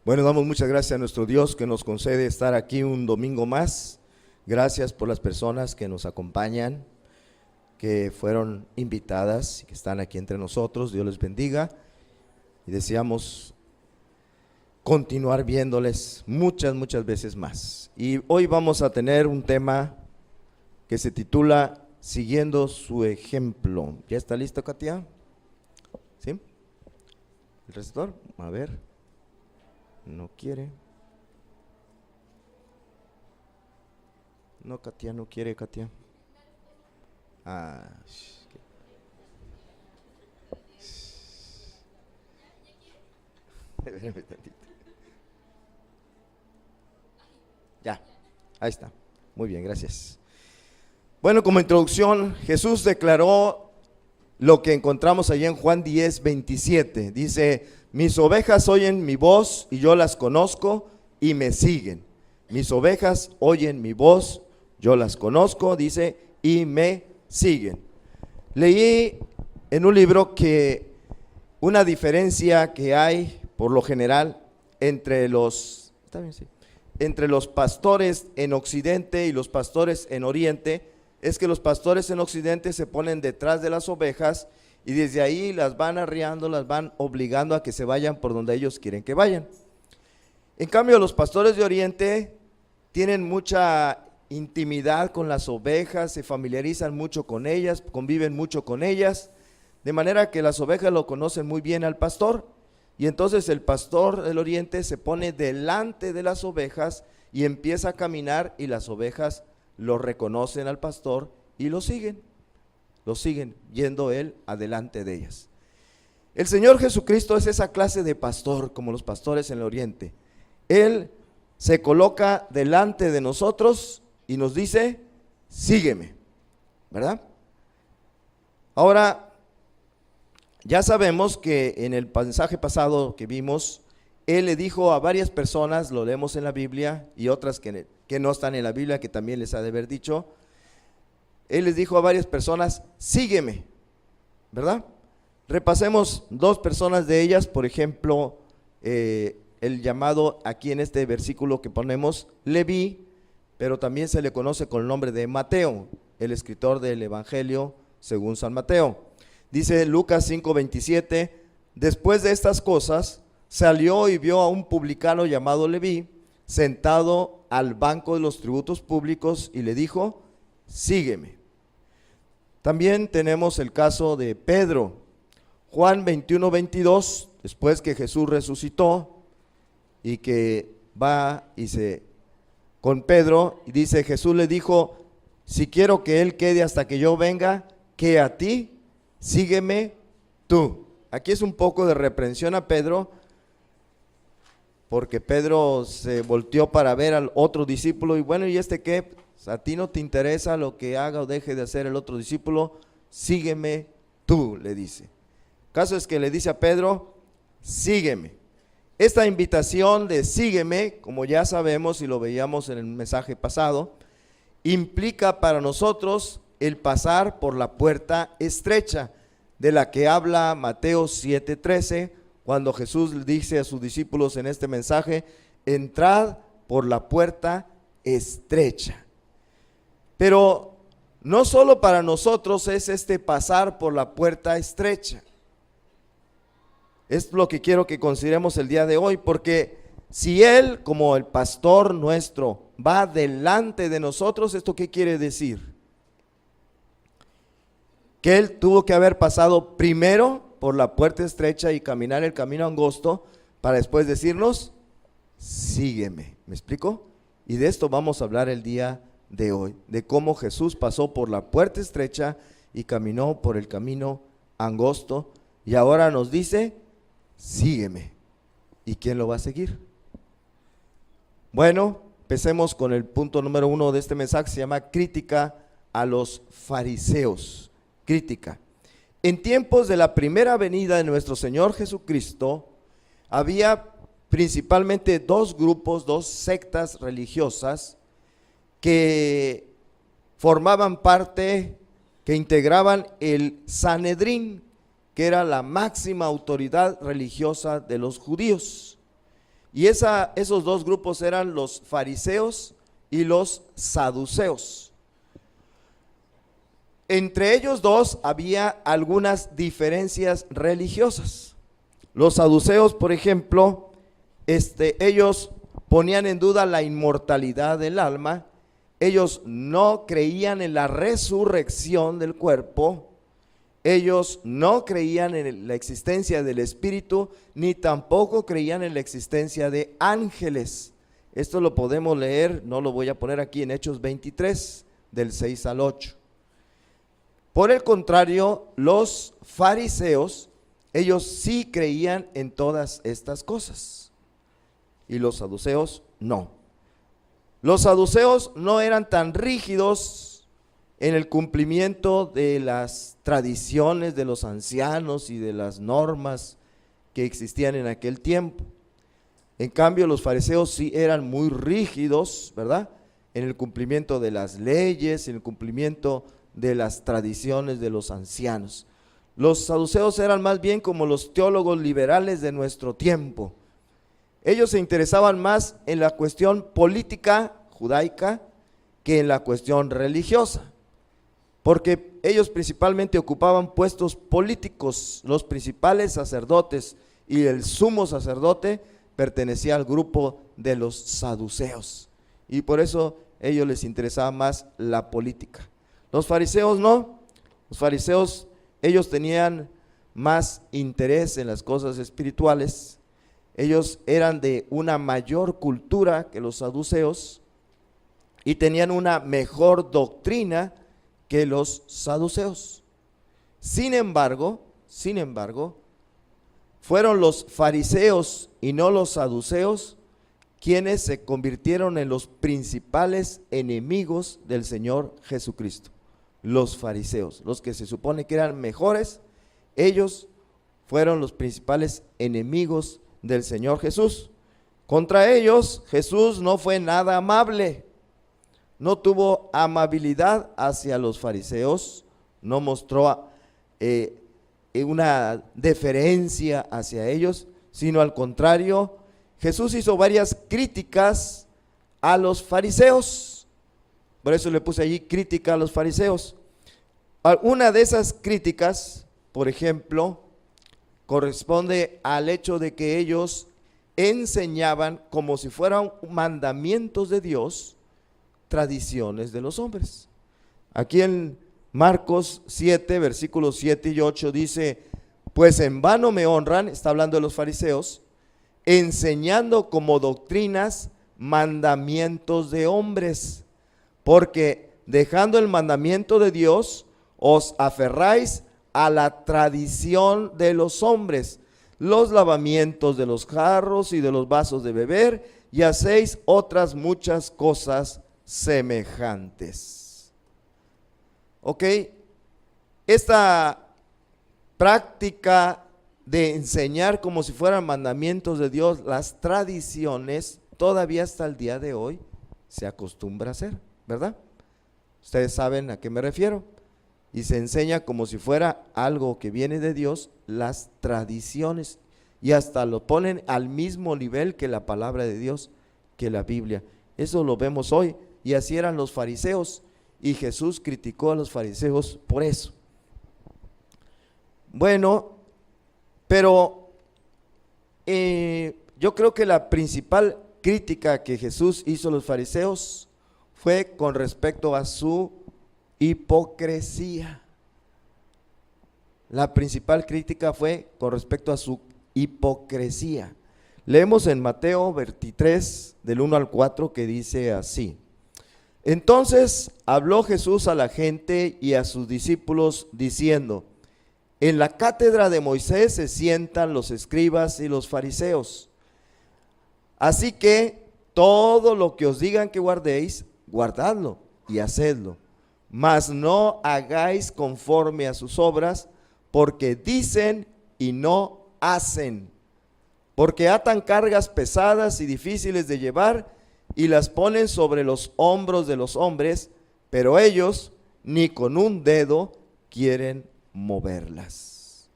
Bueno, damos muchas gracias a nuestro Dios que nos concede estar aquí un domingo más. Gracias por las personas que nos acompañan, que fueron invitadas y que están aquí entre nosotros. Dios les bendiga y deseamos continuar viéndoles muchas veces más. Y hoy vamos a tener un tema que se titula Siguiendo su ejemplo. ¿Ya está listo, Katia? ¿Sí? ¿El receptor? A ver. No quiere. No, Katia, no quiere, Katia. Ya, ahí está. Muy bien, gracias. Bueno, como introducción, Jesús declaró lo que encontramos allí en Juan 10:27. Dice: mis ovejas oyen mi voz y yo las conozco y me siguen. Mis ovejas oyen mi voz, yo las conozco, dice, y me siguen. Leí en un libro que una diferencia que hay por lo general entre los pastores en Occidente y los pastores en Oriente es que los pastores en Occidente se ponen detrás de las ovejas y desde ahí las van arriando, las van obligando a que se vayan por donde ellos quieren que vayan. En cambio, los pastores de Oriente tienen mucha intimidad con las ovejas, se familiarizan mucho con ellas, conviven mucho con ellas, de manera que las ovejas lo conocen muy bien al pastor, y entonces el pastor del Oriente se pone delante de las ovejas y empieza a caminar, y las ovejas lo reconocen al pastor y lo siguen yendo él adelante de ellas. El Señor Jesucristo es esa clase de pastor, como los pastores en el Oriente. Él se coloca delante de nosotros y nos dice: sígueme, ¿verdad? Ahora, ya sabemos que en el mensaje pasado que vimos, Él le dijo a varias personas, lo leemos en la Biblia, y otras que no están en la Biblia, que también les ha de haber dicho, Él les dijo a varias personas: sígueme, ¿verdad? Repasemos dos personas de ellas. Por ejemplo, el llamado aquí en este versículo que ponemos, Leví, pero también se le conoce con el nombre de Mateo, el escritor del Evangelio según San Mateo. Dice Lucas 5:27, después de estas cosas, salió y vio a un publicano llamado Leví, sentado al banco de los tributos públicos, y le dijo: sígueme. También tenemos el caso de Pedro. Juan 21:22, después que Jesús resucitó y que va con Pedro, y dice: Jesús le dijo: si quiero que él quede hasta que yo venga, que a ti, sígueme tú. Aquí es un poco de reprensión a Pedro, porque Pedro se volteó para ver al otro discípulo, y bueno, ¿y este qué? A ti no te interesa lo que haga o deje de hacer el otro discípulo, sígueme tú, le dice. El caso es que le dice a Pedro: sígueme. Esta invitación de sígueme, como ya sabemos y lo veíamos en el mensaje pasado, implica para nosotros el pasar por la puerta estrecha, de la que habla Mateo 7:13, cuando Jesús le dice a sus discípulos en este mensaje: entrad por la puerta estrecha. Pero no solo para nosotros es este pasar por la puerta estrecha. Es lo que quiero que consideremos el día de hoy, porque si Él, como el pastor nuestro, va delante de nosotros, ¿esto qué quiere decir? Que Él tuvo que haber pasado primero por la puerta estrecha y caminar el camino angosto, para después decirnos: sígueme. ¿Me explico? Y de esto vamos a hablar el día de hoy, de cómo Jesús pasó por la puerta estrecha y caminó por el camino angosto, y ahora nos dice: sígueme. ¿Y quién lo va a seguir? Bueno, empecemos con el punto número 1 de este mensaje. Se llama crítica a los fariseos. Crítica. En tiempos de la primera venida de nuestro Señor Jesucristo, había principalmente dos grupos, dos sectas religiosas que formaban parte, que integraban el Sanedrín, que era la máxima autoridad religiosa de los judíos. Y esos dos grupos eran los fariseos y los saduceos. Entre ellos dos había algunas diferencias religiosas. Los saduceos, por ejemplo, ellos ponían en duda la inmortalidad del alma. Ellos no creían en la resurrección del cuerpo. Ellos no creían en la existencia del espíritu, ni tampoco creían en la existencia de ángeles. Esto lo podemos leer, no lo voy a poner aquí, en Hechos 23, del 6 al 8. Por el contrario, los fariseos, ellos sí creían en todas estas cosas, y los saduceos no. Los saduceos no eran tan rígidos en el cumplimiento de las tradiciones de los ancianos y de las normas que existían en aquel tiempo. En cambio, los fariseos sí eran muy rígidos, ¿verdad?, en el cumplimiento de las leyes, en el cumplimiento de las tradiciones de los ancianos. Los saduceos eran más bien como los teólogos liberales de nuestro tiempo. Ellos se interesaban más en la cuestión política judaica que en la cuestión religiosa, porque ellos principalmente ocupaban puestos políticos. Los principales sacerdotes y el sumo sacerdote pertenecía al grupo de los saduceos, y por eso a ellos les interesaba más la política. Los fariseos no. Los fariseos, ellos tenían más interés en las cosas espirituales. Ellos eran de una mayor cultura que los saduceos y tenían una mejor doctrina que los saduceos. Sin embargo, fueron los fariseos y no los saduceos quienes se convirtieron en los principales enemigos del Señor Jesucristo. Los fariseos, los que se supone que eran mejores, ellos fueron los principales enemigos del Señor Jesús. Contra ellos, Jesús no fue nada amable, no tuvo amabilidad hacia los fariseos, no mostró una deferencia hacia ellos, sino al contrario, Jesús hizo varias críticas a los fariseos. Por eso le puse allí crítica a los fariseos. Una de esas críticas, por ejemplo, corresponde al hecho de que ellos enseñaban como si fueran mandamientos de Dios, tradiciones de los hombres. Aquí en Marcos 7, versículos 7 y 8 dice: pues en vano me honran, está hablando de los fariseos, enseñando como doctrinas mandamientos de hombres, porque dejando el mandamiento de Dios, os aferráis a la tradición de los hombres, los lavamientos de los jarros y de los vasos de beber, y hacéis otras muchas cosas semejantes. Ok, esta práctica de enseñar como si fueran mandamientos de Dios, las tradiciones, todavía hasta el día de hoy se acostumbra a hacer, ¿verdad? Ustedes saben a qué me refiero. Y se enseña como si fuera algo que viene de Dios, las tradiciones, y hasta lo ponen al mismo nivel que la palabra de Dios, que la Biblia. Eso lo vemos hoy, y así eran los fariseos, y Jesús criticó a los fariseos por eso. Bueno, pero yo creo que la principal crítica que Jesús hizo a los fariseos fue con respecto a su hipocresía. La principal crítica fue con respecto a su hipocresía. Leemos en Mateo 23, del 1 al 4, que dice así: entonces habló Jesús a la gente y a sus discípulos diciendo: en la cátedra de Moisés se sientan los escribas y los fariseos. Así que todo lo que os digan que guardéis, guardadlo y hacedlo, mas no hagáis conforme a sus obras, porque dicen y no hacen. Porque atan cargas pesadas y difíciles de llevar, y las ponen sobre los hombros de los hombres, pero ellos ni con un dedo quieren moverlas.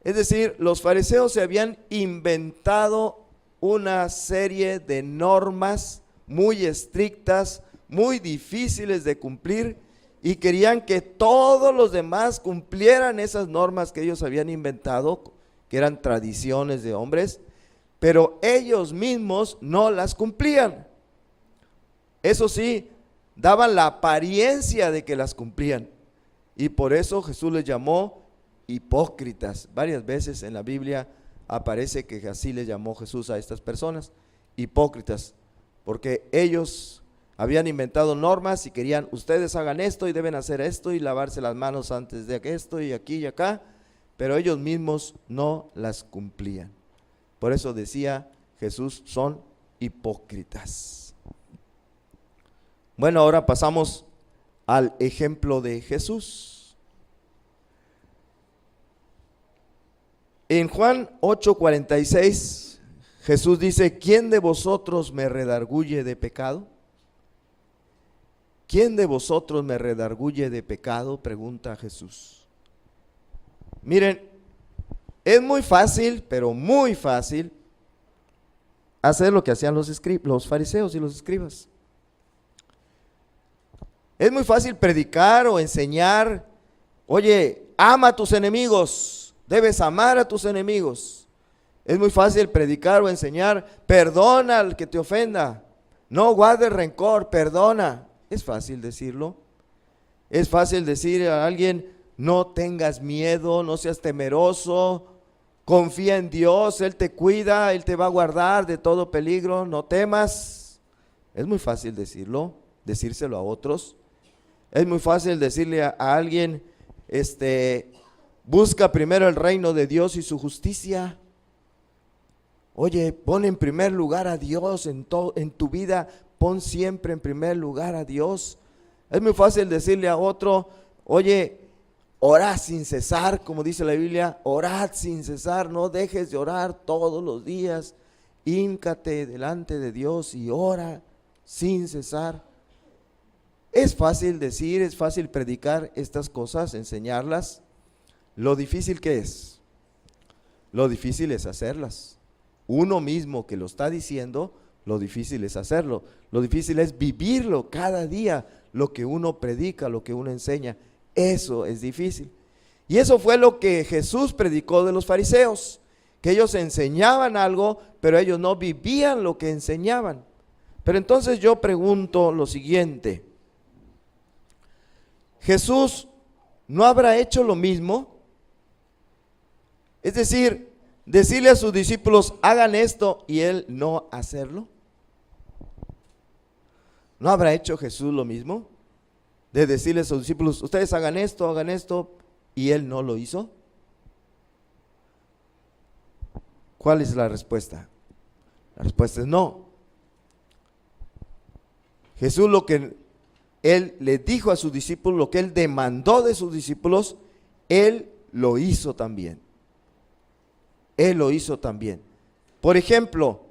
Es decir, los fariseos se habían inventado una serie de normas muy estrictas, muy difíciles de cumplir, y querían que todos los demás cumplieran esas normas que ellos habían inventado, que eran tradiciones de hombres, pero ellos mismos no las cumplían. Eso sí, daban la apariencia de que las cumplían, y por eso Jesús les llamó hipócritas. Varias veces en la Biblia aparece que así les llamó Jesús a estas personas, hipócritas, porque ellos habían inventado normas y querían, ustedes hagan esto y deben hacer esto y lavarse las manos antes de esto y aquí y acá, pero ellos mismos no las cumplían. Por eso decía Jesús, son hipócritas. Bueno, ahora pasamos al ejemplo de Jesús. En Juan 8:46, Jesús dice, ¿quién de vosotros me redarguye de pecado? ¿Quién de vosotros me redarguye de pecado?, pregunta Jesús. Miren, es muy fácil, pero muy fácil, hacer lo que hacían los fariseos y los escribas. Es muy fácil predicar o enseñar, oye, ama a tus enemigos, debes amar a tus enemigos. Es muy fácil predicar o enseñar, perdona al que te ofenda, no guardes rencor, perdona. Es fácil decirlo. Es fácil decir a alguien, no tengas miedo, no seas temeroso, confía en Dios, Él te cuida, Él te va a guardar de todo peligro, no temas. Es muy fácil decirlo, decírselo a otros. Es muy fácil decirle a alguien, busca primero el reino de Dios y su justicia. Oye, pon en primer lugar a Dios en tu vida, pon siempre en primer lugar a Dios. Es muy fácil decirle a otro, oye, orad sin cesar, como dice la Biblia, orad sin cesar, no dejes de orar todos los días, híncate delante de Dios y ora sin cesar. Es fácil decir, es fácil predicar estas cosas, enseñarlas. Lo difícil que es, lo difícil es hacerlas. Uno mismo que lo está diciendo, lo difícil es hacerlo. Lo difícil es vivirlo cada día, lo que uno predica, lo que uno enseña. Eso es difícil. Y eso fue lo que Jesús predicó de los fariseos, que ellos enseñaban algo, pero ellos no vivían lo que enseñaban. Pero entonces yo pregunto lo siguiente, ¿Jesús no habrá hecho lo mismo? Es decir, decirle a sus discípulos, hagan esto, y Él no hacerlo. ¿No habrá hecho Jesús lo mismo? De decirle a sus discípulos, ustedes hagan esto, y Él no lo hizo. ¿Cuál es la respuesta? La respuesta es no. Jesús lo que Él le dijo a sus discípulos, lo que Él demandó de sus discípulos, Él lo hizo también. Él lo hizo también. Por ejemplo,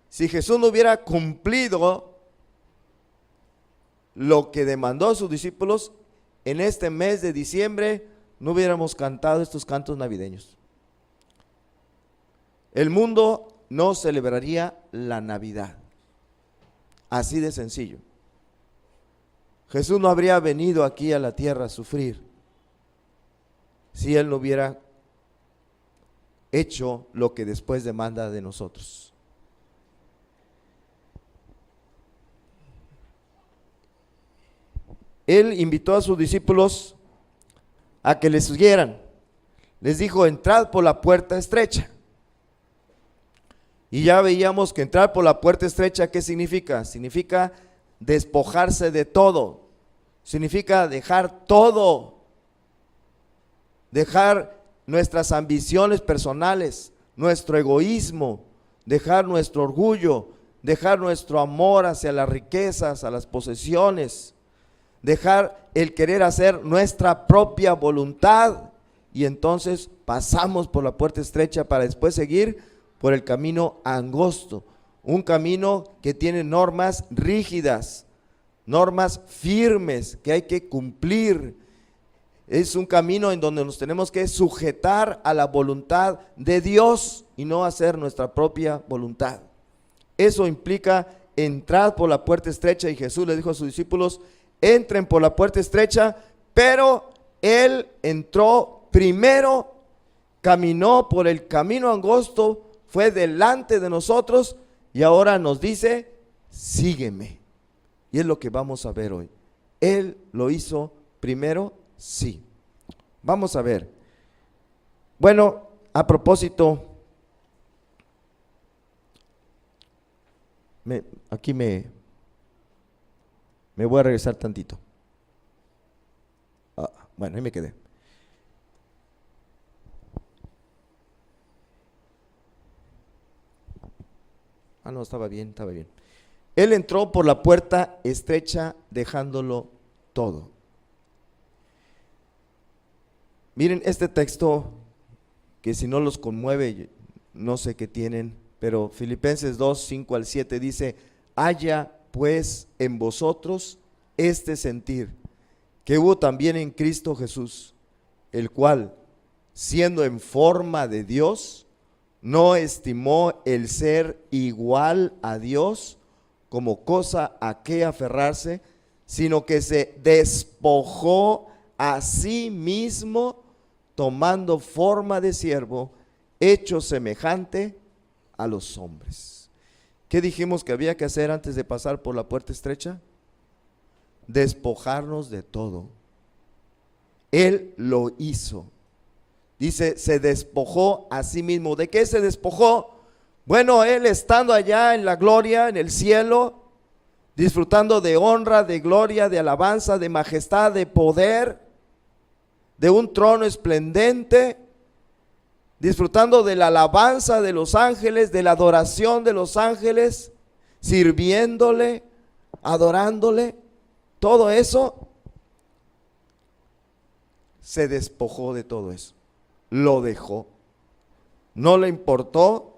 si Jesús no hubiera cumplido lo que demandó a sus discípulos, en este mes de diciembre no hubiéramos cantado estos cantos navideños. El mundo no celebraría la Navidad. Así de sencillo. Jesús no habría venido aquí a la tierra a sufrir si Él no hubiera hecho lo que después demanda de nosotros. Él invitó a sus discípulos a que le siguieran. Les dijo, entrad por la puerta estrecha. Y ya veíamos que entrar por la puerta estrecha, ¿qué significa? Significa despojarse de todo. Significa dejar todo. Dejar nuestras ambiciones personales, nuestro egoísmo, dejar nuestro orgullo, dejar nuestro amor hacia las riquezas, a las posesiones, dejar el querer hacer nuestra propia voluntad, y entonces pasamos por la puerta estrecha para después seguir por el camino angosto, un camino que tiene normas rígidas, normas firmes que hay que cumplir. Es un camino en donde nos tenemos que sujetar a la voluntad de Dios y no hacer nuestra propia voluntad. Eso implica entrar por la puerta estrecha, y Jesús le dijo a sus discípulos: entren por la puerta estrecha, pero Él entró primero, caminó por el camino angosto, fue delante de nosotros y ahora nos dice: sígueme. Y es lo que vamos a ver hoy. Él lo hizo primero, sí. Vamos a ver. Bueno, a propósito, aquí me voy a regresar tantito. Bueno, ahí me quedé. No, estaba bien, estaba bien. Él entró por la puerta estrecha dejándolo todo. Miren este texto que si no los conmueve, no sé qué tienen, pero Filipenses 2, 5 al 7 dice: haya pues en vosotros este sentir que hubo también en Cristo Jesús, el cual, siendo en forma de Dios, no estimó el ser igual a Dios como cosa a que aferrarse, sino que se despojó a sí mismo, tomando forma de siervo, hecho semejante a los hombres. ¿Qué dijimos que había que hacer antes de pasar por la puerta estrecha? Despojarnos de todo. Él lo hizo. Dice, se despojó a sí mismo. ¿De qué se despojó? Bueno, Él estando allá en la gloria, en el cielo, disfrutando de honra, de gloria, de alabanza, de majestad, de poder, de un trono esplendente, disfrutando de la alabanza de los ángeles, de la adoración de los ángeles, sirviéndole, adorándole, todo eso, se despojó de todo eso, lo dejó, no le importó.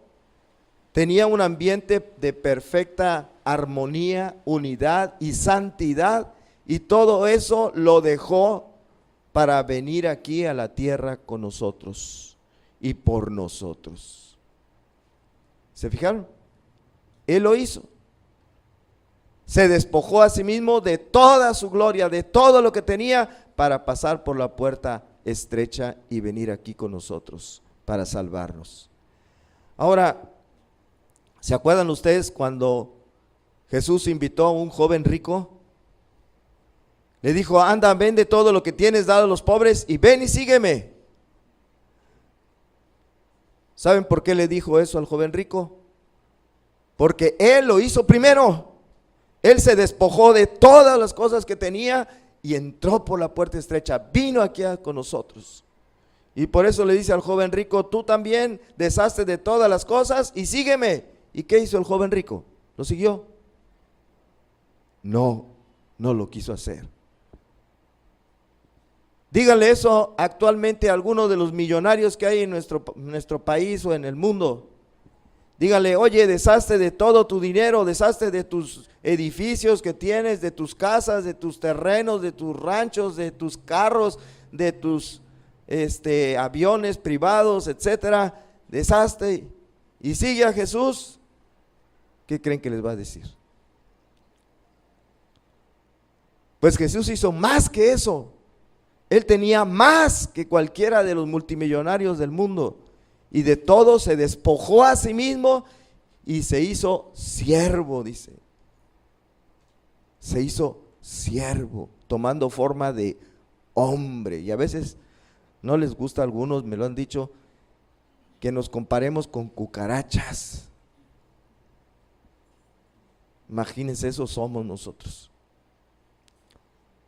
Tenía un ambiente de perfecta armonía, unidad y santidad, y todo eso lo dejó para venir aquí a la tierra con nosotros y por nosotros. ¿Se fijaron? Él lo hizo. Se despojó a sí mismo de toda su gloria, de todo lo que tenía, para pasar por la puerta estrecha y venir aquí con nosotros para salvarnos. Ahora, ¿se acuerdan ustedes cuando Jesús invitó a un joven rico? Le dijo: anda, vende todo lo que tienes, dale a los pobres y ven y sígueme. ¿Saben por qué le dijo eso al joven rico? Porque él lo hizo primero. Él se despojó de todas las cosas que tenía y entró por la puerta estrecha, vino aquí con nosotros. Y por eso le dice al joven rico: tú también deshazte de todas las cosas y sígueme. ¿Y qué hizo el joven rico? ¿Lo siguió? No, no lo quiso hacer. Díganle eso actualmente a algunos de los millonarios que hay en nuestro país o en el mundo. Díganle: oye, deshazte de todo tu dinero, deshazte de tus edificios que tienes, de tus casas, de tus terrenos, de tus ranchos, de tus carros, de tus aviones privados, etcétera. Deshazte y sigue a Jesús. ¿Qué creen que les va a decir? Pues Jesús hizo más que eso. Él tenía más que cualquiera de los multimillonarios del mundo, y de todo se despojó a sí mismo y se hizo siervo, dice. Se hizo siervo, tomando forma de hombre. Y a veces no les gusta a algunos, me lo han dicho, que nos comparemos con cucarachas. Imagínense, eso somos nosotros,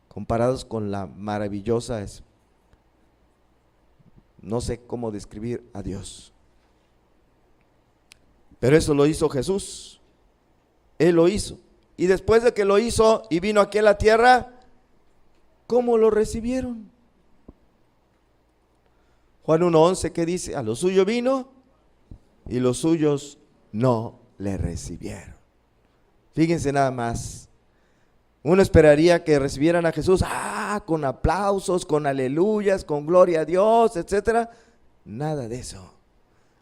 comparados con la maravillosa, no sé cómo describir a Dios. Pero eso lo hizo Jesús. Él lo hizo. Y después de que lo hizo y vino aquí a la tierra, ¿cómo lo recibieron? Juan 1:11, ¿qué dice? A lo suyo vino y los suyos no le recibieron. Fíjense nada más. Uno esperaría que recibieran a Jesús, con aplausos, con aleluyas, con gloria a Dios, etcétera. Nada de eso.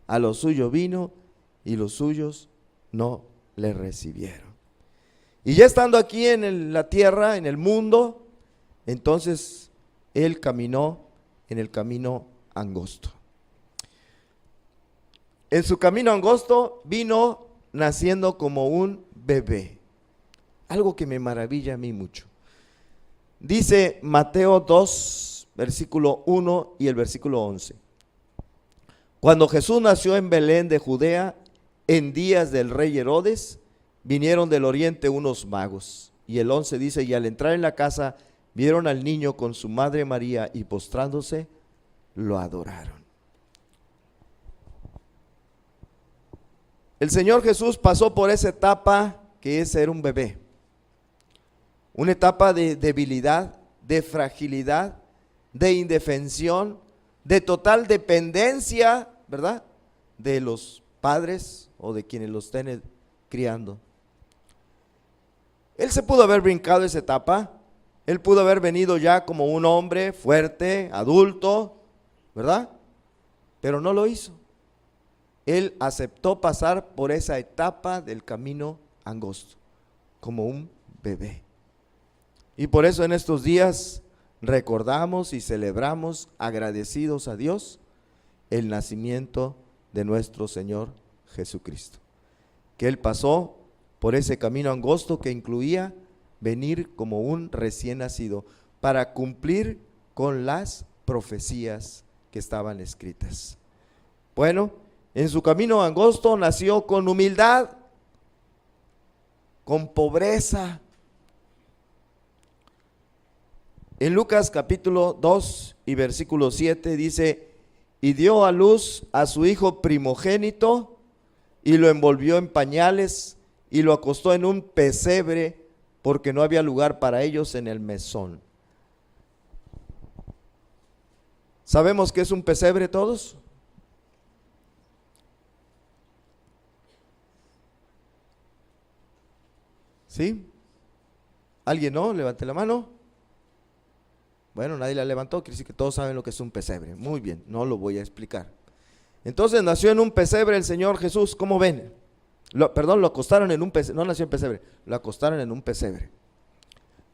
A lo suyo vino y los suyos no le recibieron. Y ya estando aquí en la tierra, en el mundo, entonces él caminó en el camino angosto. En su camino angosto vino naciendo como un bebé. Algo que me maravilla a mí mucho. Dice Mateo 2, versículo 1 y el versículo 11. Cuando Jesús nació en Belén de Judea, en días del rey Herodes, vinieron del oriente unos magos. Y el 11 dice, y al entrar en la casa, vieron al niño con su madre María y postrándose, lo adoraron. El Señor Jesús pasó por esa etapa que es ser un bebé. Una etapa de debilidad, de fragilidad, de indefensión, de total dependencia, ¿verdad?, de los padres o de quienes los estén criando. Él se pudo haber brincado esa etapa. Él pudo haber venido ya como un hombre fuerte, adulto, ¿verdad? Pero no lo hizo. Él aceptó pasar por esa etapa del camino angosto, como un bebé. Y por eso en estos días recordamos y celebramos, agradecidos a Dios, el nacimiento de nuestro Señor Jesucristo. Que Él pasó por ese camino angosto que incluía venir como un recién nacido para cumplir con las profecías que estaban escritas. Bueno, en su camino angosto nació con humildad, con pobreza. En Lucas capítulo 2 y versículo 7 dice, y dio a luz a su hijo primogénito y lo envolvió en pañales y lo acostó en un pesebre porque no había lugar para ellos en el mesón. ¿Sabemos qué es un pesebre todos? ¿Sí? ¿Alguien no? Levante la mano. Bueno, nadie la levantó, quiere decir que todos saben lo que es un pesebre. Muy bien, no lo voy a explicar. Entonces nació en un pesebre el Señor Jesús, ¿cómo ven? Lo acostaron en un pesebre, no nació en pesebre, lo acostaron en un pesebre.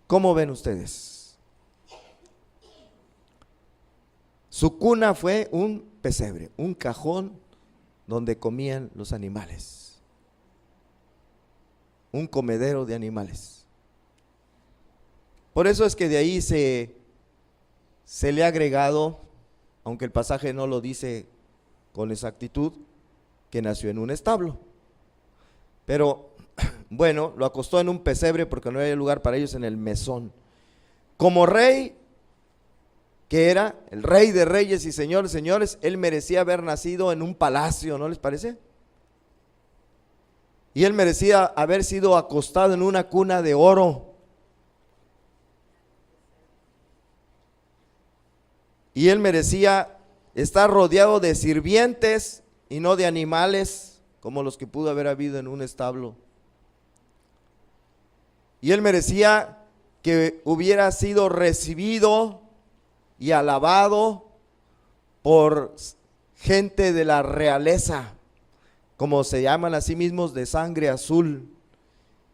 ¿Cómo ven ustedes? Su cuna fue un pesebre, un cajón donde comían los animales. Un comedero de animales. Por eso es que de ahí se le ha agregado, aunque el pasaje no lo dice con exactitud, que nació en un establo. Pero bueno, lo acostó en un pesebre porque no había lugar para ellos en el mesón. Como rey, que era el rey de reyes y señores, señores, él merecía haber nacido en un palacio, ¿no les parece? Y él merecía haber sido acostado en una cuna de oro. Y él merecía estar rodeado de sirvientes y no de animales como los que pudo haber habido en un establo. Y él merecía que hubiera sido recibido y alabado por gente de la realeza, como se llaman a sí mismos, de sangre azul,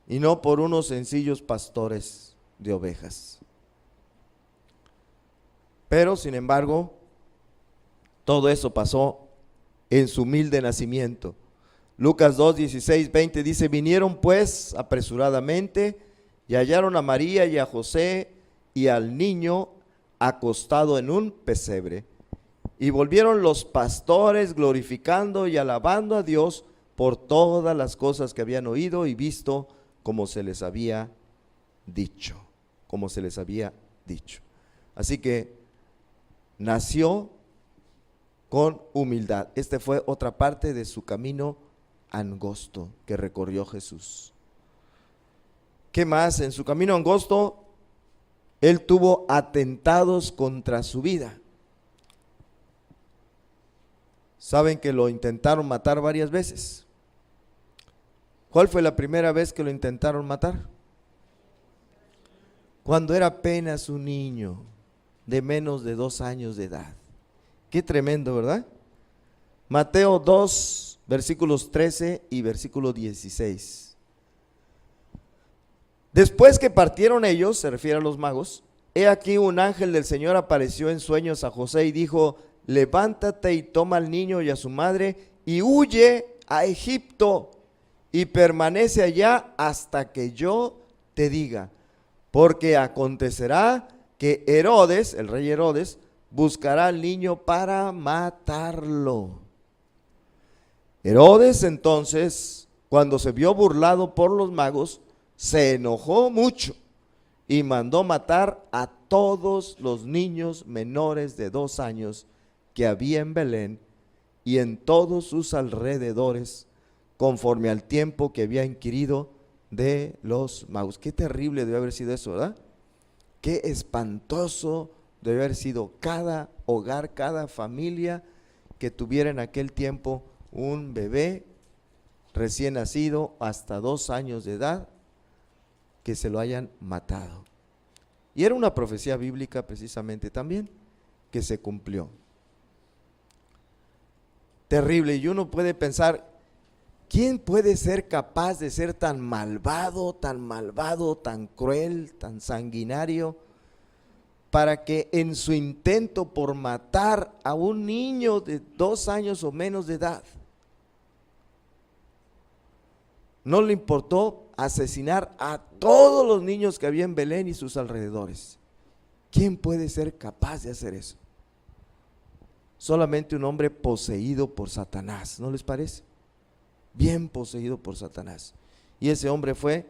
y no por unos sencillos pastores de ovejas. Pero sin embargo, todo eso pasó en su humilde nacimiento. Lucas 2, 16, 20 dice, vinieron pues apresuradamente y hallaron a María y a José y al niño acostado en un pesebre. Y volvieron los pastores glorificando y alabando a Dios por todas las cosas que habían oído y visto, como se les había dicho. Como se les había dicho. Así que nació con humildad. Este fue otra parte de su camino angosto que recorrió Jesús. ¿Qué más? En su camino angosto, él tuvo atentados contra su vida. Saben que lo intentaron matar varias veces. ¿Cuál fue la primera vez que lo intentaron matar? Cuando era apenas un niño de menos de 2 años de edad. Qué tremendo, ¿verdad? Mateo 2, versículos 13 y versículo 16. Después que partieron ellos, se refiere a los magos, he aquí un ángel del Señor apareció en sueños a José y dijo: levántate y toma al niño y a su madre y huye a Egipto y permanece allá hasta que yo te diga, porque acontecerá que Herodes, el rey Herodes, buscará al niño para matarlo. Herodes entonces, cuando se vio burlado por los magos, se enojó mucho y mandó matar a todos los niños menores de 2 años que había en Belén y en todos sus alrededores, conforme al tiempo que había inquirido de los magos. Qué terrible debe haber sido eso, ¿verdad? Qué espantoso debe haber sido cada hogar, cada familia que tuviera en aquel tiempo un bebé recién nacido hasta 2 años de edad, que se lo hayan matado. Y era una profecía bíblica precisamente también, que se cumplió. Terrible, y uno puede pensar, ¿quién puede ser capaz de ser tan malvado, tan cruel, tan sanguinario, para que en su intento por matar a un niño de 2 años o menos de edad, no le importó asesinar a todos los niños que había en Belén y sus alrededores? ¿Quién puede ser capaz de hacer eso? Solamente un hombre poseído por Satanás, ¿no les parece? Bien poseído por Satanás. Y ese hombre fue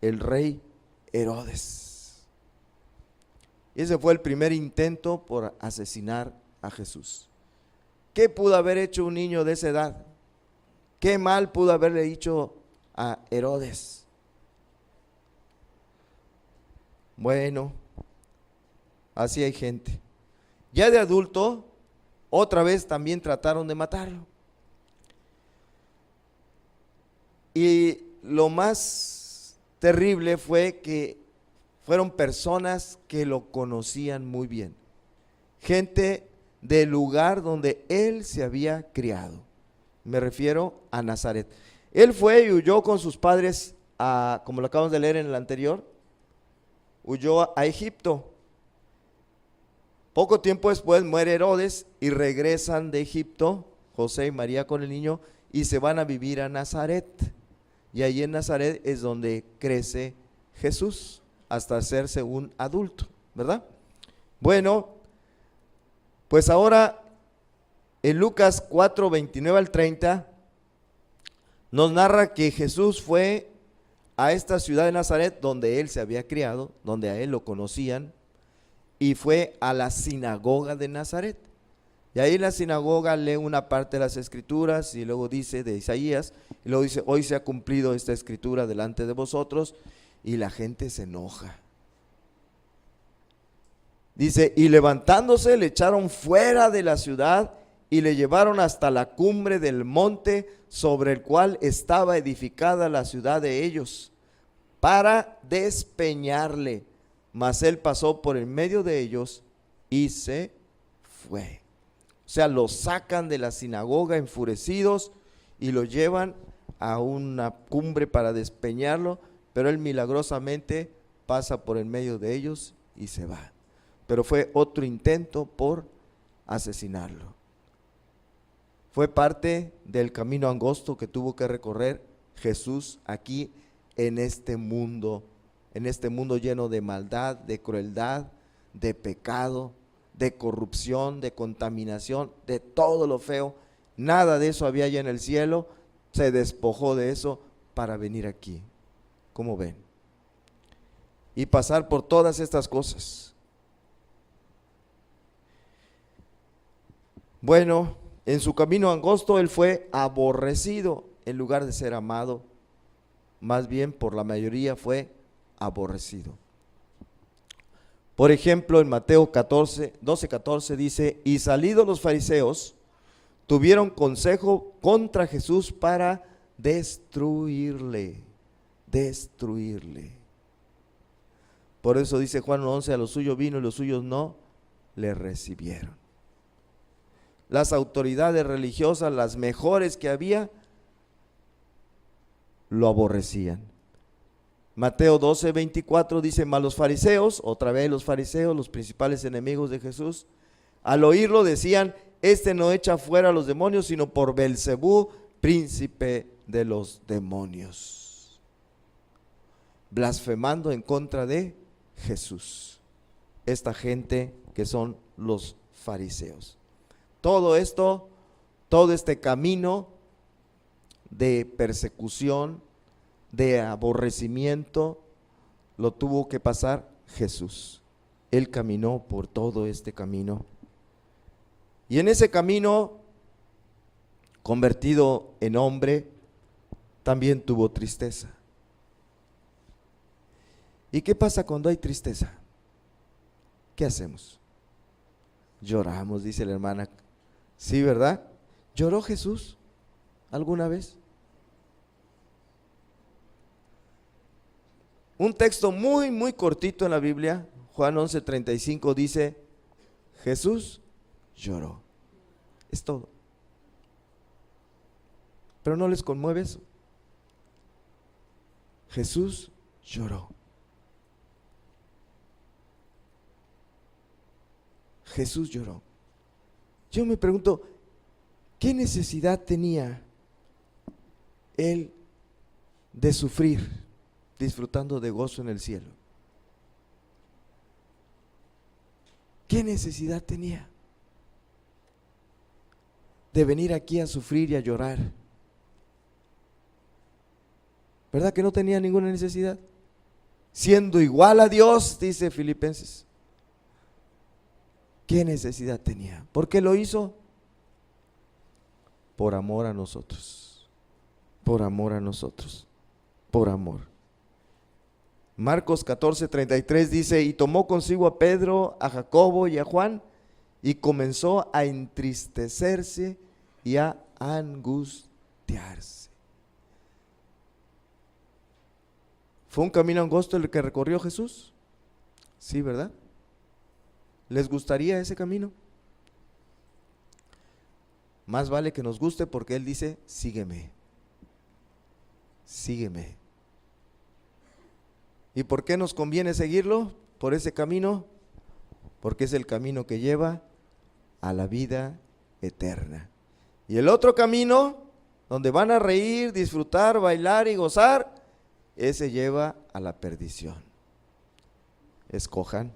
el rey Herodes. Y ese fue el primer intento por asesinar a Jesús. ¿Qué pudo haber hecho un niño de esa edad? ¿Qué mal pudo haberle dicho a Herodes? Bueno, así hay gente. Ya de adulto, otra vez también trataron de matarlo. Y lo más terrible fue que fueron personas que lo conocían muy bien. Gente del lugar donde él se había criado. Me refiero a Nazaret. Él fue y huyó con sus padres, como lo acabamos de leer en el anterior, huyó a Egipto. Poco tiempo después muere Herodes y regresan de Egipto, José y María con el niño, y se van a vivir a Nazaret. Y allí en Nazaret es donde crece Jesús hasta hacerse un adulto, ¿verdad? Bueno, pues ahora en Lucas 4, 29 al 30 nos narra que Jesús fue a esta ciudad de Nazaret donde él se había criado, donde a él lo conocían, y fue a la sinagoga de Nazaret. Y ahí en la sinagoga lee una parte de las escrituras y luego dice de Isaías, y luego dice: hoy se ha cumplido esta escritura delante de vosotros, y la gente se enoja. Dice: y levantándose le echaron fuera de la ciudad y le llevaron hasta la cumbre del monte sobre el cual estaba edificada la ciudad de ellos, para despeñarle. Mas él pasó por en medio de ellos y se fue. O sea, lo sacan de la sinagoga enfurecidos y lo llevan a una cumbre para despeñarlo, pero él milagrosamente pasa por en medio de ellos y se va. Pero fue otro intento por asesinarlo. Fue parte del camino angosto que tuvo que recorrer Jesús aquí en este mundo lleno de maldad, de crueldad, de pecado, de corrupción, de contaminación, de todo lo feo. Nada de eso había allá en el cielo. Se despojó de eso para venir aquí. ¿Cómo ven? Y pasar por todas estas cosas. Bueno, en su camino angosto él fue aborrecido en lugar de ser amado. Más bien, por la mayoría fue aborrecido. Por ejemplo, en Mateo 12:14 dice: y salidos los fariseos, tuvieron consejo contra Jesús para destruirle, destruirle. Por eso dice Juan 11, a los suyos vino y los suyos no le recibieron. Las autoridades religiosas, las mejores que había, lo aborrecían. Mateo 12, 24 dice, mas los fariseos, otra vez los fariseos, los principales enemigos de Jesús, al oírlo decían, este no echa fuera a los demonios, sino por Belcebú, príncipe de los demonios. Blasfemando en contra de Jesús. Esta gente que son los fariseos. Todo esto, todo este camino de persecución, de aborrecimiento, lo tuvo que pasar Jesús. Él caminó por todo este camino. Y en ese camino, convertido en hombre, también tuvo tristeza. ¿Y qué pasa cuando hay tristeza? ¿Qué hacemos? Lloramos, dice la hermana. Sí, ¿verdad? ¿Lloró Jesús alguna vez? Un texto muy, muy cortito en la Biblia, Juan 11:35 dice, Jesús lloró. Es todo. Pero ¿no les conmueve eso? Jesús lloró. Jesús lloró. Yo me pregunto, ¿qué necesidad tenía él de sufrir disfrutando de gozo en el cielo? ¿Qué necesidad tenía de venir aquí a sufrir y a llorar? ¿Verdad que no tenía ninguna necesidad? Siendo igual a Dios, dice Filipenses. ¿Qué necesidad tenía? ¿Por qué lo hizo? Por amor a nosotros. Por amor a nosotros. Por amor. Marcos 14:33 dice, y tomó consigo a Pedro, a Jacobo y a Juan, y comenzó a entristecerse y a angustiarse. ¿Fue un camino angosto el que recorrió Jesús? Sí, ¿verdad? ¿Les gustaría ese camino? Más vale que nos guste porque Él dice, sígueme, sígueme. ¿Y por qué nos conviene seguirlo por ese camino? Porque es el camino que lleva a la vida eterna. Y el otro camino, donde van a reír, disfrutar, bailar y gozar, ese lleva a la perdición. Escojan.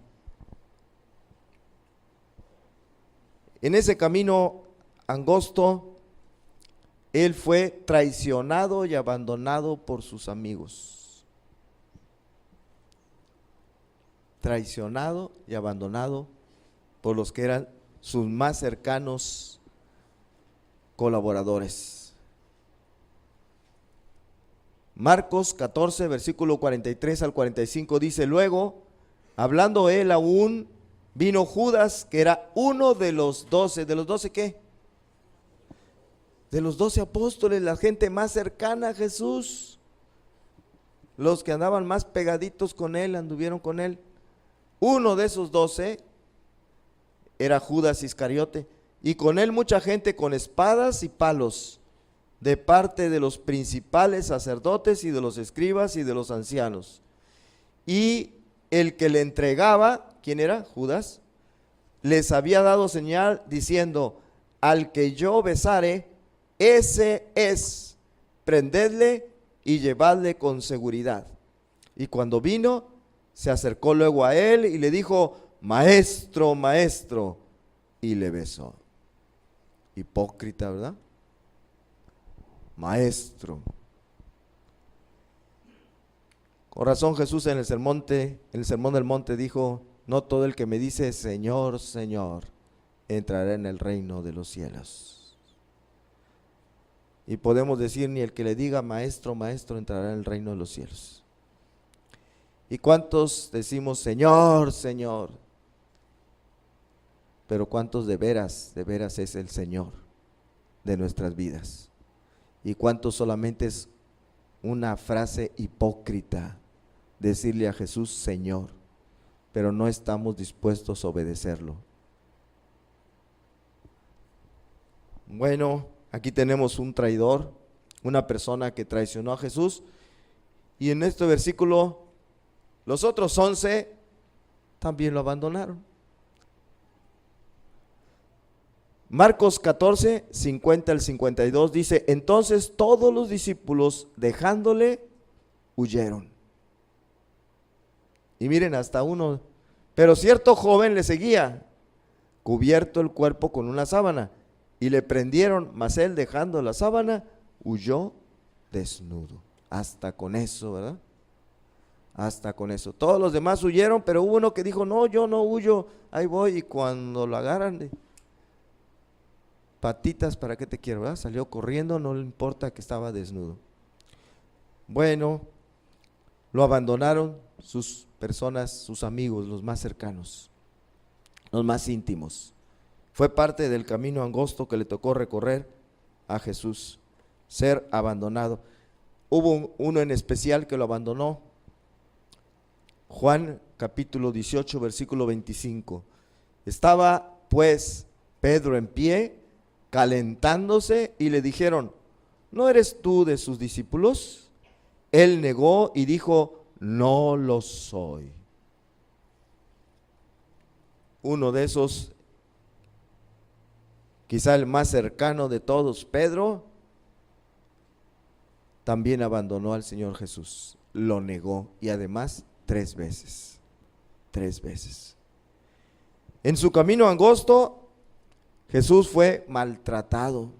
En ese camino angosto, él fue traicionado y abandonado por sus amigos. Traicionado y abandonado por los que eran sus más cercanos colaboradores. Marcos 14, versículo 43 al 45 dice, luego, hablando él aún, vino Judas, que era uno de los 12. ¿De los 12 qué? De los 12 apóstoles, la gente más cercana a Jesús. Los que andaban más pegaditos con él, anduvieron con él. Uno de esos 12 era Judas Iscariote. Y con él mucha gente con espadas y palos, de parte de los principales sacerdotes y de los escribas y de los ancianos. Y el que le entregaba, ¿quién era? Judas, les había dado señal diciendo, al que yo besare, ese es, prendedle y llevadle con seguridad. Y cuando vino, se acercó luego a él y le dijo, maestro, maestro, y le besó. Hipócrita, ¿verdad? Maestro. Con razón Jesús en el sermón del monte dijo, no todo el que me dice Señor, Señor, entrará en el reino de los cielos. Y podemos decir, ni el que le diga maestro, maestro, entrará en el reino de los cielos. ¿Y cuántos decimos Señor, Señor? Pero ¿cuántos de veras es el Señor de nuestras vidas? y cuánto solamente es una frase hipócrita decirle a Jesús Señor, pero no estamos dispuestos a obedecerlo. Bueno, aquí tenemos un traidor, una persona que traicionó a Jesús, y en este versículo los otros 11 también lo abandonaron. Marcos 14, 50 al 52 dice: entonces todos los discípulos dejándole huyeron. Y miren, hasta uno, pero cierto joven le seguía, cubierto el cuerpo con una sábana, y le prendieron, mas él dejando la sábana, huyó desnudo. Hasta con eso, ¿verdad? Hasta con eso. Todos los demás huyeron, pero hubo uno que dijo, no, yo no huyo, ahí voy, y cuando lo agarran de patitas, ¿para qué te quiero? ¿Verdad? Salió corriendo, no le importa que estaba desnudo. Bueno, lo abandonaron sus personas, sus amigos, los más cercanos, los más íntimos. Fue parte del camino angosto que le tocó recorrer a Jesús, ser abandonado. Hubo uno en especial que lo abandonó. Juan capítulo 18, versículo 25. Estaba pues Pedro en pie, calentándose, y le dijeron, ¿no eres tú de sus discípulos? Él negó y dijo, no lo soy. Uno de esos, quizá el más cercano de todos, Pedro, también abandonó al Señor Jesús, lo negó, y además 3 veces. 3 veces. En su camino angosto, Jesús fue maltratado.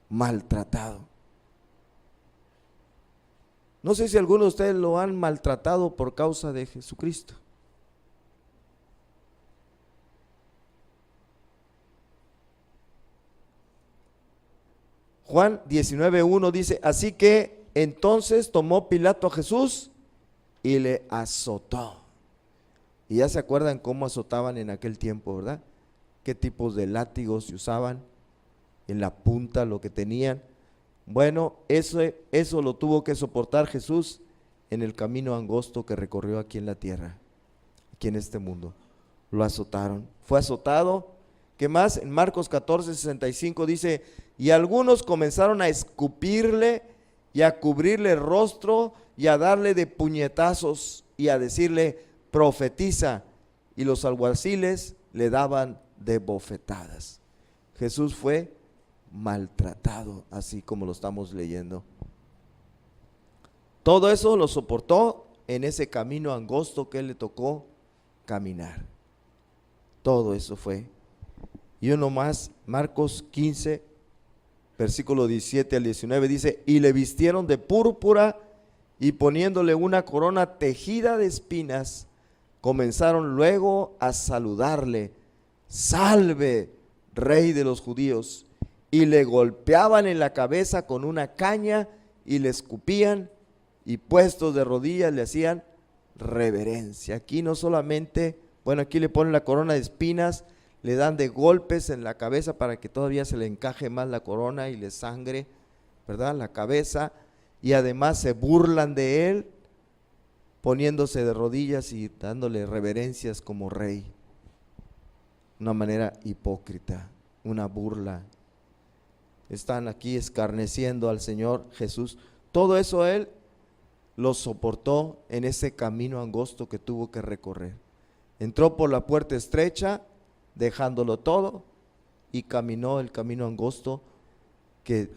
Maltratado. No sé si algunos de ustedes lo han maltratado por causa de Jesucristo. Juan 19:1 dice, así que entonces tomó Pilato a Jesús y le azotó. Y ya se acuerdan cómo azotaban en aquel tiempo, ¿verdad? Qué tipos de látigos se usaban, en la punta lo que tenían. Bueno, eso lo tuvo que soportar Jesús en el camino angosto que recorrió aquí en la tierra, aquí en este mundo. Lo azotaron, fue azotado. ¿Qué más? En Marcos 14, 65 dice, y algunos comenzaron a escupirle y a cubrirle el rostro y a darle de puñetazos y a decirle, profetiza, y los alguaciles le daban de bofetadas. Jesús fue maltratado, así como lo estamos leyendo. Todo eso lo soportó en ese camino angosto que le tocó caminar. Todo eso fue. Y uno más, Marcos 15, versículo 17 al 19 dice, y le vistieron de púrpura y poniéndole una corona tejida de espinas, comenzaron luego a saludarle, salve, rey de los judíos, y le golpeaban en la cabeza con una caña y le escupían, y puestos de rodillas le hacían reverencia. Aquí no solamente, bueno, aquí le ponen la corona de espinas, le dan de golpes en la cabeza para que todavía se le encaje más la corona y le sangre, ¿verdad? La cabeza, y además se burlan de él, poniéndose de rodillas y dándole reverencias como rey. Una manera hipócrita, una burla. Están aquí escarneciendo al Señor Jesús. Todo eso él lo soportó en ese camino angosto que tuvo que recorrer. Entró por la puerta estrecha, dejándolo todo, y caminó el camino angosto que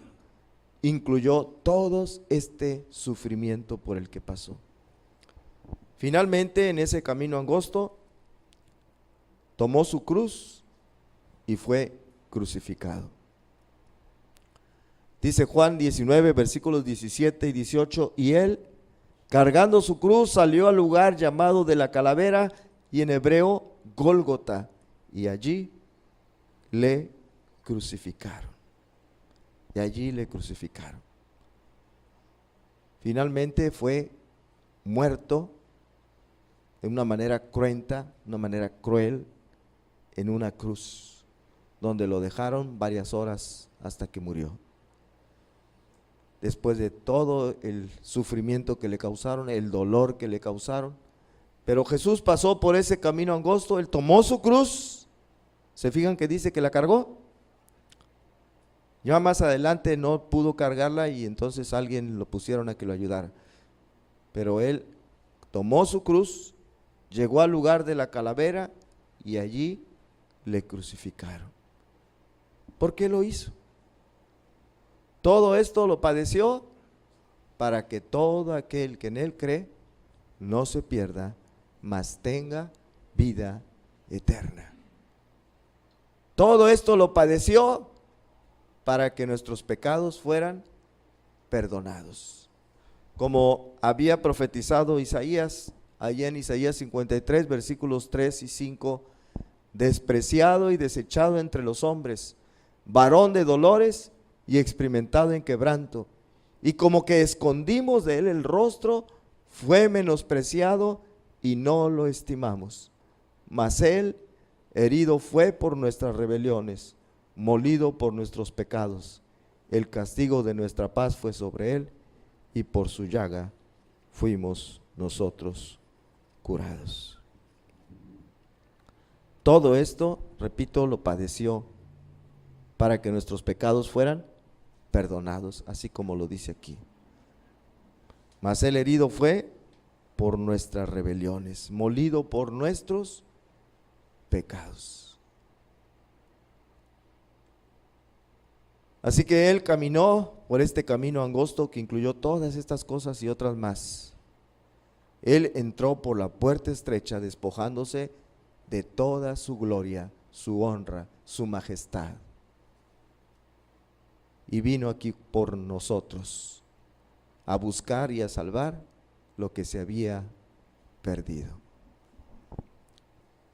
incluyó todo este sufrimiento por el que pasó. Finalmente, en ese camino angosto, tomó su cruz y fue crucificado. Dice Juan 19, versículos 17 y 18, y él, cargando su cruz, salió al lugar llamado de la calavera, y en hebreo Gólgota, y allí le crucificaron. Y allí le crucificaron. Finalmente fue muerto de una manera cruenta, una manera cruel, en una cruz. donde lo dejaron varias horas hasta que murió. Después de todo el sufrimiento que le causaron, el dolor que le causaron. Pero Jesús pasó por ese camino angosto, Él tomó su cruz. ¿Se fijan que dice que la cargó? Ya más adelante no pudo cargarla y entonces alguien lo pusieron a que lo ayudara. Pero Él tomó su cruz, llegó al lugar de la calavera y allí le crucificaron. ¿Por qué lo hizo? Todo esto lo padeció para que todo aquel que en Él cree no se pierda, mas tenga vida eterna. Todo esto lo padeció para que nuestros pecados fueran perdonados. Como había profetizado Isaías, allá en Isaías 53, versículos 3 y 5, despreciado y desechado entre los hombres, varón de dolores y experimentado en quebranto, y como que escondimos de él el rostro, fue menospreciado y no lo estimamos. Mas él herido fue por nuestras rebeliones, molido por nuestros pecados. El castigo de nuestra paz fue sobre él, y por su llaga fuimos nosotros curados. Todo esto, repito, lo padeció para que nuestros pecados fueran perdonados, así como lo dice aquí. Mas el herido fue por nuestras rebeliones, molido por nuestros pecados. Así que Él caminó por este camino angosto que incluyó todas estas cosas y otras más. Él entró por la puerta estrecha, despojándose de toda su gloria, su honra, su majestad. Y vino aquí por nosotros a buscar y a salvar lo que se había perdido.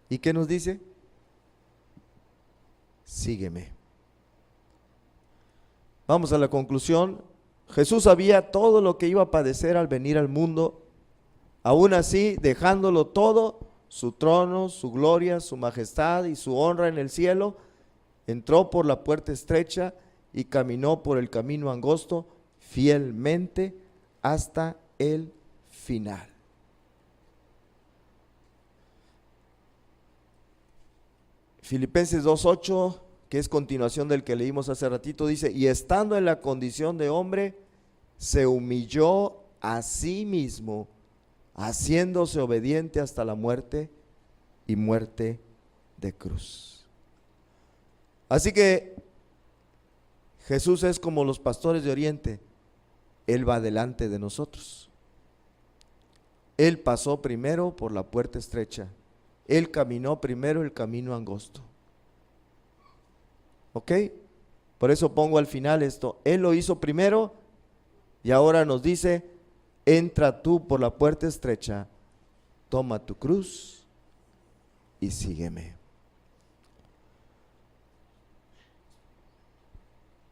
¿Y qué nos dice? Sígueme. Vamos a la conclusión. Jesús sabía todo lo que iba a padecer al venir al mundo. Aún así, dejándolo todo, su trono, su gloria, su majestad y su honra en el cielo, entró por la puerta estrecha y caminó por el camino angosto fielmente hasta el final. Filipenses 2:8, que es continuación del que leímos hace ratito, dice: y estando en la condición de hombre, se humilló a sí mismo, haciéndose obediente hasta la muerte y muerte de cruz. Así que Jesús es como los pastores de Oriente. Él va delante de nosotros. Él pasó primero por la puerta estrecha. Él caminó primero el camino angosto. ¿Ok? Por eso pongo al final esto. Él lo hizo primero y ahora nos dice: entra tú por la puerta estrecha, toma tu cruz y sígueme.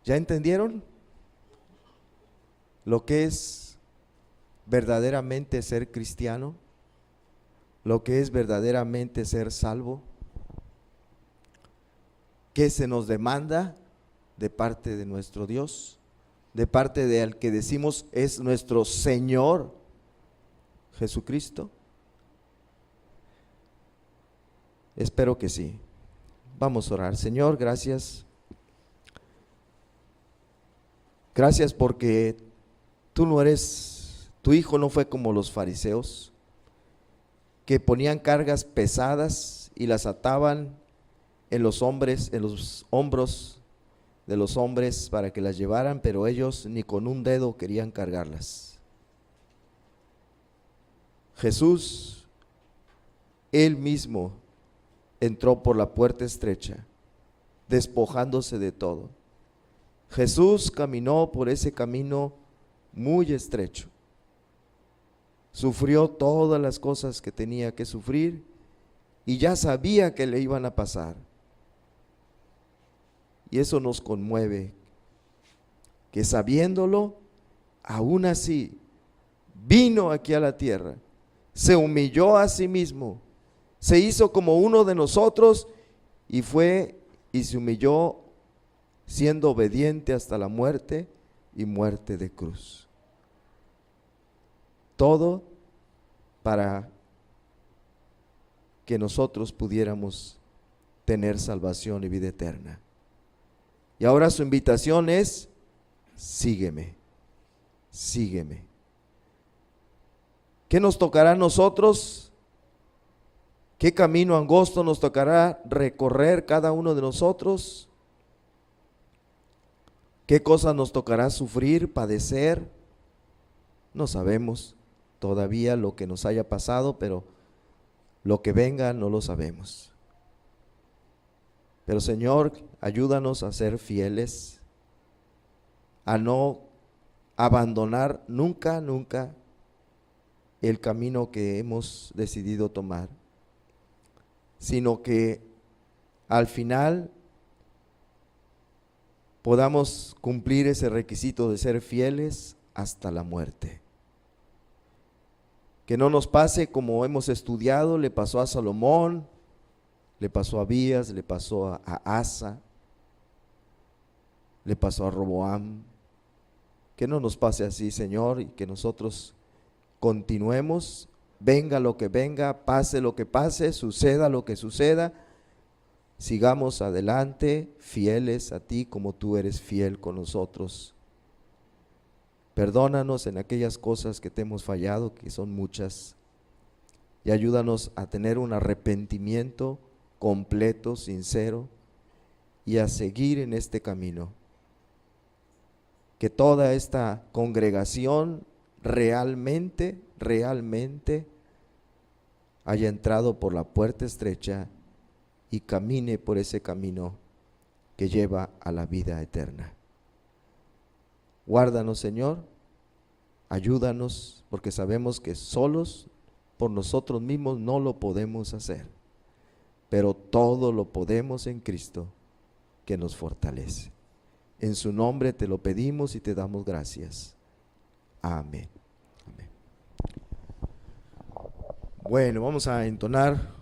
¿Ya entendieron lo que es verdaderamente ser cristiano? ¿Lo que es verdaderamente ser salvo? ¿Qué se nos demanda de parte de nuestro Dios? De parte de al que decimos es nuestro Señor Jesucristo. Espero que sí. Vamos a orar. Señor, gracias. Gracias porque tú no eres, tu hijo no fue como los fariseos, que ponían cargas pesadas y las ataban en los hombros de los hombres para que las llevaran, pero ellos ni con un dedo querían cargarlas. Jesús, Él mismo entró por la puerta estrecha, despojándose de todo. Jesús caminó por ese camino muy estrecho. Sufrió todas las cosas que tenía que sufrir y ya sabía que le iban a pasar. Y eso nos conmueve, que sabiéndolo, aún así, vino aquí a la tierra, se humilló a sí mismo, se hizo como uno de nosotros y fue y se humilló siendo obediente hasta la muerte y muerte de cruz. Todo para que nosotros pudiéramos tener salvación y vida eterna. Y ahora su invitación es: sígueme, sígueme. ¿Qué nos tocará a nosotros? ¿Qué camino angosto nos tocará recorrer cada uno de nosotros? ¿Qué cosas nos tocará sufrir, padecer? No sabemos todavía lo que nos haya pasado, pero lo que venga no lo sabemos. Pero Señor, ayúdanos a ser fieles, a no abandonar nunca, nunca el camino que hemos decidido tomar, sino que al final podamos cumplir ese requisito de ser fieles hasta la muerte. Que no nos pase como hemos estudiado, le pasó a Salomón, le pasó a Abías, le pasó a Asa, le pasó a Roboam. Que no nos pase así, Señor, y que nosotros continuemos, venga lo que venga, pase lo que pase, suceda lo que suceda, sigamos adelante, fieles a ti como tú eres fiel con nosotros. Perdónanos en aquellas cosas que te hemos fallado, que son muchas, y ayúdanos a tener un arrepentimiento completo, sincero, y a seguir en este camino. Que toda esta congregación realmente haya entrado por la puerta estrecha y camine por ese camino que lleva a la vida eterna. Guárdanos, Señor, ayúdanos, porque sabemos que solos por nosotros mismos no lo podemos hacer, pero todo lo podemos en Cristo que nos fortalece. En su nombre te lo pedimos y te damos gracias. Amén. Amén. Bueno, vamos a entonar